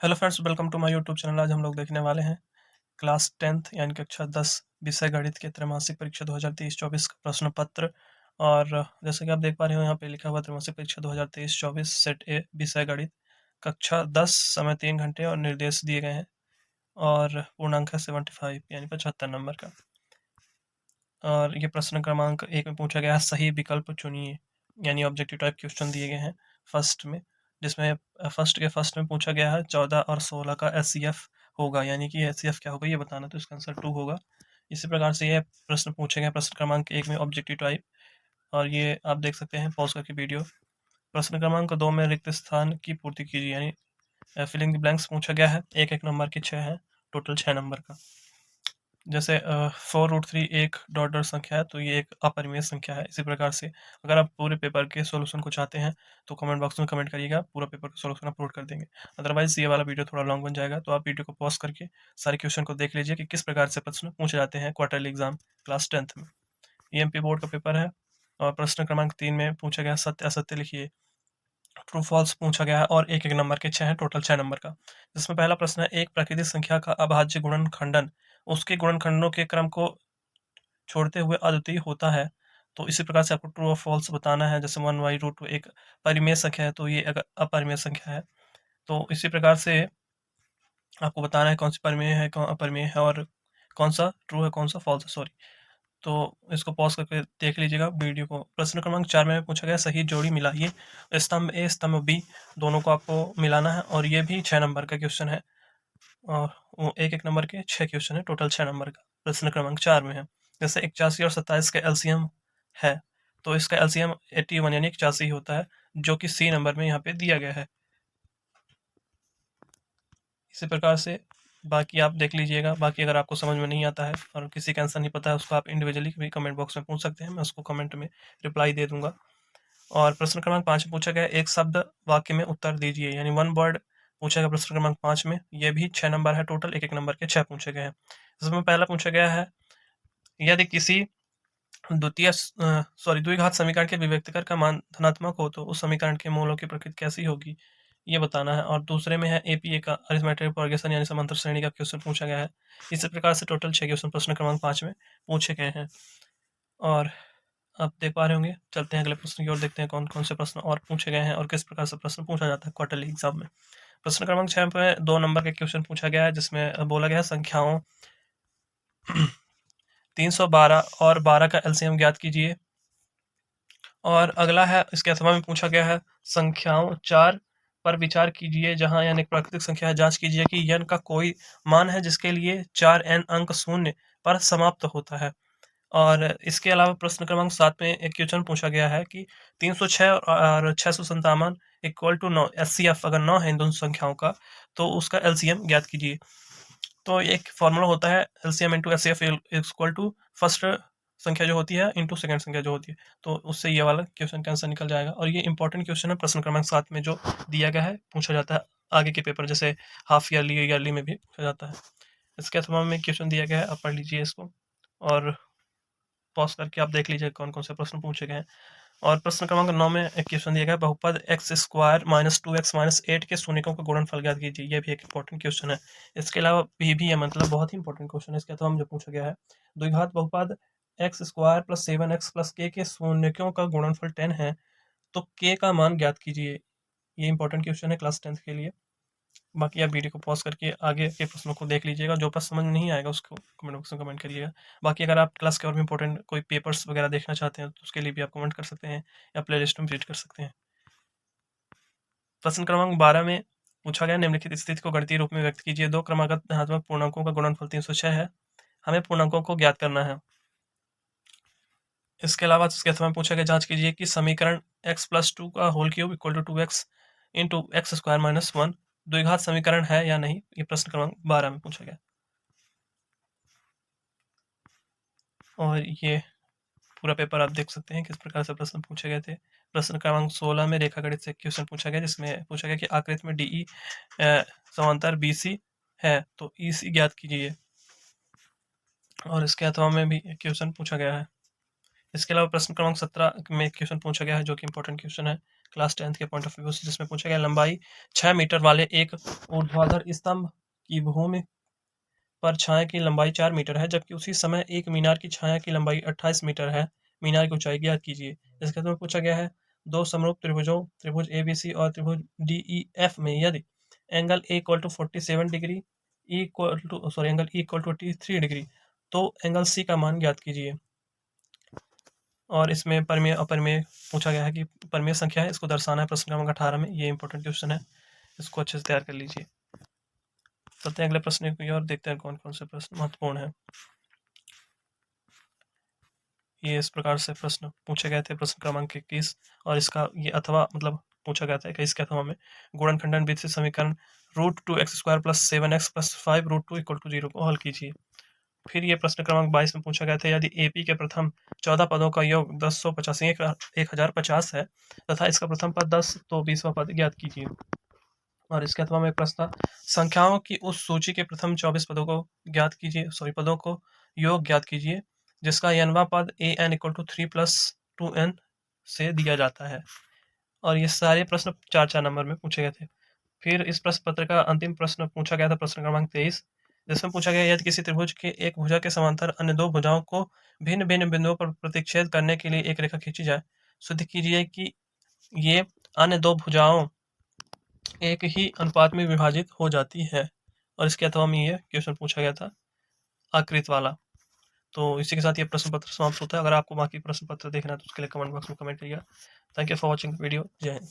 Hello friends, welcome to my YouTube channel. आज हम लोग देखने वाले हैं क्लास 10th यानी कक्षा 10 विषय गणित के त्रैमासिक परीक्षा 2023-24 का प्रश्न पत्र। और जैसे कि आप देख पा रहे हो, यहाँ पे लिखा हुआ त्रैमासिक परीक्षा 2023-24 सेट ए विषय गणित कक्षा 10, समय 3 घंटे और निर्देश दिए गए हैं। और पूर्णांक है 75 यानी 75 नंबर का। और ये प्रश्न क्रमांक 1 में पूछा गया है, सही विकल्प चुनिए, यानी ऑब्जेक्टिव टाइप क्वेश्चन दिए गए हैं फर्स्ट में, जिसमें फर्स्ट में पूछा गया है 14 और 16 का एचसीएफ होगा, यानी कि एचसीएफ क्या होगा ये बताना, तो इसका आंसर 2 होगा। इसी प्रकार से ये प्रश्न पूछे गए प्रश्न क्रमांक 1 में ऑब्जेक्टिव टाइप, और ये आप देख सकते हैं पॉज करके वीडियो। प्रश्न क्रमांक 2 में रिक्त स्थान की पूर्ति कीजिए, यानी फिलिंग द ब्लैंक्स पूछा गया है। एक नंबर के 6 है, टोटल 6 नंबर का। जैसे 4√3 एक डॉट डॉट संख्या है, तो ये एक अपरिमेय संख्या है। इसी प्रकार से अगर आप पूरे पेपर के सॉल्यूशन को चाहते हैं तो कमेंट बॉक्स में कमेंट करिएगा, पूरा पेपर का सॉल्यूशन अपलोड कर देंगे। अदरवाइज ये वाला वीडियो थोड़ा लॉन्ग बन जाएगा, तो आप वीडियो को पॉज करके सारे क्वेश्चन को देख लीजिए कि किस प्रकार से प्रश्न पूछे जाते हैं क्वार्टरली एग्जाम क्लास 10th में। ईएमपी बोर्ड का पेपर है। और प्रश्न क्रमांक 3 में पूछा गया सत्य असत्य लिखिए, ट्रू फॉल्स पूछा गया है, और एक नंबर के 6 हैं, टोटल 6 नंबर का। जिसमें पहला प्रश्न है, एक प्राकृतिक संख्या का अभाज्य गुणनखंडन उसके गुणनखंडनों के क्रम को छोड़ते हुए अद्वितीय होता है। तो इसी प्रकार से आपको ट्रू और फॉल्स बताना है। जैसे 1/√2 एक परिमेय संख्या है, तो ये अगर अपरिमेय संख्या है। तो इसी प्रकार से आपको बताना है कौन सी परिमेय है, कौन अपरिमेय है, और कौन सा ट्रू है, कौन सा फॉल्स है, सॉरी। तो इसको पॉज करके देख लीजिएगा वीडियो को। प्रश्न क्रमांक 4 में पूछा गया, सही जोड़ी मिलाइए, स्तंभ ए स्तंभ बी दोनों को आपको मिलाना है, और ये भी 6 नंबर का क्वेश्चन है। और वो एक नंबर के 6 क्वेश्चन है, टोटल 6 नंबर का प्रश्न क्रमांक 4 में है। जैसे 81 और 27 का एलसीएम है, तो इसका एलसीएम 81 यानी 81 होता है, जो कि सी नंबर में यहाँ पे दिया गया है। इसी प्रकार से बाकी आप देख लीजिएगा। बाकी अगर आपको समझ में नहीं आता है और किसी का आंसर नहीं पता है, उसको आप इंडिविजुअली भी कमेंट बॉक्स में पूछ सकते हैं, मैं उसको कमेंट में रिप्लाई दे दूंगा। और प्रश्न क्रमांक 5 में पूछा गया, एक शब्द वाक्य में उत्तर दीजिए, यानी 1 वर्ड पूछा गया प्रश्न क्रमांक 5 में। ये भी 6 नंबर है, टोटल एक नंबर के 6 पूछे गए हैं। इसमें पहला पूछा गया है, यदि किसी द्विघात समीकरण के विभक्तिकर का मान धनात्मक हो तो उस समीकरण के मूलों की प्रकृति कैसी होगी, ये बताना है। और दूसरे में है एपीए का अरिथमेटिक प्रोग्रेशन यानी समांतर श्रेणी का क्वेश्चन पूछा गया है। इसी प्रकार से टोटल 6 क्वेश्चन प्रश्न क्रमांक 5 में पूछे गए हैं। और आप देख पा रहे होंगे। चलते हैं अगले प्रश्न की ओर, देखते हैं कौन कौन से प्रश्न और पूछे गए हैं और किस प्रकार से प्रश्न पूछा जाता है क्वार्टरली एग्जाम में। प्रश्न क्रमांक 6 में 2 नंबर का क्वेश्चन पूछा गया है, जिसमें बोला गया है संख्याओं 312 और 12 का एलसीएम ज्ञात कीजिए। और अगला है, इसके अथवा में पूछा गया है, संख्याओं 4 पर विचार कीजिए, जहां n एक प्राकृतिक संख्या है, जांच कीजिए कि n का कोई मान है जिसके लिए 4n अंक शून्य पर समाप्त होता है। और इसके अलावा प्रश्न क्रमांक 7 में एक क्वेश्चन पूछा गया है कि 306 और 657 इक्वल टू 9, एचसीएफ अगर 9 है इन दोनों संख्याओं का, तो उसका एलसीएम ज्ञात कीजिए। तो एक फॉर्मूला होता है, LCM into HCF equal to first संख्या जो होती है इंटू सेकंड संख्या जो होती है, तो उससे ये वाला क्वेश्चन का आंसर निकल जाएगा। और ये इंपॉर्टेंट क्वेश्चन है प्रश्न क्रमांक 7 में, जो दिया गया है, पूछा जाता है आगे के पेपर, जैसे हाफ ईयरली में भी पूछा जाता है। इसके अथवा में क्वेश्चन दिया गया है, आप पढ़ लीजिए इसको और पॉज करके आप देख लीजिए कौन कौन से प्रश्न पूछे गए हैं। और प्रश्न क्रमांक 9 में एक क्वेश्चन दिया गया है, बहुपद x square minus 2x minus 8 के शून्यकों का गुणनफल ज्ञात कीजिए। ये भी एक इंपॉर्टेंट क्वेश्चन है। इसके अलावा भी है, मतलब बहुत ही इंपॉर्टेंट क्वेश्चन है। इसके अथवा में जो पूछा गया है, द्विघात बहुपद x square plus 7x plus k के शून्यकों का गुणनफल 10 है, तो k का मान ज्ञात कीजिए। ये इंपॉर्टेंट क्वेश्चन है क्लास 10th के लिए। बाकी आप वीडियो को पॉज करके आगे के प्रश्नों को देख लीजिएगा, जो प्रश्न समझ नहीं आएगा उसको कमेंट बॉक्स में कमेंट करिएगा। बाकी अगर आप क्लास के और भी इंपॉर्टेंट कोई पेपर्स वगैरह देखना चाहते हैं, तो उसके लिए भी आप कमेंट कर सकते हैं या प्ले लिस्ट में विजिट कर सकते हैं। प्रश्न क्रमांक 12 में पूछा गया, निम्नलिखित स्थिति को गणितीय रूप में व्यक्त कीजिए। 2 क्रमागत धनात्मक पूर्णांकों का गुणनफल 306 है, हमें पूर्णांकों को ज्ञात करना है। इसके अलावा इसके अथवा में पूछा गया, जांच कीजिए कि समीकरण x+2 का whole cube equal to 2x into x square minus 1 द्विघात समीकरण है या नहीं। ये प्रश्न क्रमांक 12 में पूछा गया। और ये पूरा पेपर आप देख सकते हैं किस प्रकार से प्रश्न पूछे गए थे। प्रश्न क्रमांक 16 में रेखागणित से क्वेश्चन पूछा गया, जिसमें पूछा गया कि आकृति में डीई समांतर बीसी है, तो ईसी ज्ञात कीजिए। और इसके अथवा में भी क्वेश्चन पूछा गया है। इसके अलावा प्रश्न क्रमांक 17 में क्वेश्चन पूछा गया है, जो कि इंपॉर्टेंट क्वेश्चन है। क्लास 10th के पॉइंट ऑफ व्यू से, जिसमें पूछा गया लंबाई 6 मीटर वाले एक ऊर्ध्वाधर स्तंभ की भूमि पर छाया की लंबाई 4 मीटर है, जबकि उसी समय एक मीनार की छाया की लंबाई 28 मीटर है। मीनार की ऊंचाई ज्ञात कीजिए। इसके अंदर पूछा गया है दो समरूप त्रिभुजों त्रिभुज ABC और त्रिभुज DEF में यदि angle A equal to 47 degree angle E equal to 83 degree, तो एंगल C का मान ज्ञात कीजिए। और इसमें परमेय अपरमेय पूछा गया है कि परमेय संख्या है, इसको दर्शाना है प्रश्न क्रमांक 18 में। ये इंपॉर्टेंट क्वेश्चन है, इसको अच्छे से तैयार कर लीजिए। चलते हैं अगले प्रश्न की ओर, देखते हैं कौन कौन से प्रश्न महत्वपूर्ण है। ये इस प्रकार से प्रश्न पूछे गए थे प्रश्न क्रमांक 21, और इसका ये अथवा मतलब पूछा गया था 21 के अथवा में गुणनखंडन विधि से समीकरण √2x² + 7x + 5 √2 = 0 को हल कीजिए। फिर ये प्रश्न क्रमांक 22 में पूछा गया था यदि AP के प्रथम 14 पदों का योग 1085 1050 है तथा इसका प्रथम पद 10, तो 20वां पद ज्ञात कीजिए। और इसके अथवा में प्रश्न था संख्याओं की उस सूची के प्रथम 24 पदों को ज्ञात कीजिए, पदों को योग ज्ञात कीजिए जिसका n वां पद an = 3 + 2n से दिया जाता है। और ये सारे प्रश्न 4-4 नंबर में पूछे गए थे। फिर इस प्रश्न पत्र का अंतिम प्रश्न पूछा गया था प्रश्न क्रमांक 23, जिसमें पूछा गया यदि किसी त्रिभुज के एक भुजा के समांतर अन्य दो भुजाओं को भिन्न भिन्न बिंदुओं पर प्रतिच्छेद करने के लिए एक रेखा खींची जाए, सिद्ध कीजिए कि ये अन्य दो भुजाओं एक ही अनुपात में विभाजित हो जाती है। और इसके अथवा में ये क्वेश्चन पूछा गया था आकृत वाला। तो इसी के साथ ये प्रश्न पत्र समाप्त होता है। अगर आपको बाकी प्रश्न पत्र देखना है तो उसके लिए कमेंट बॉक्स में कमेंट करिएगा। Thank you for watching video. जय हिंद।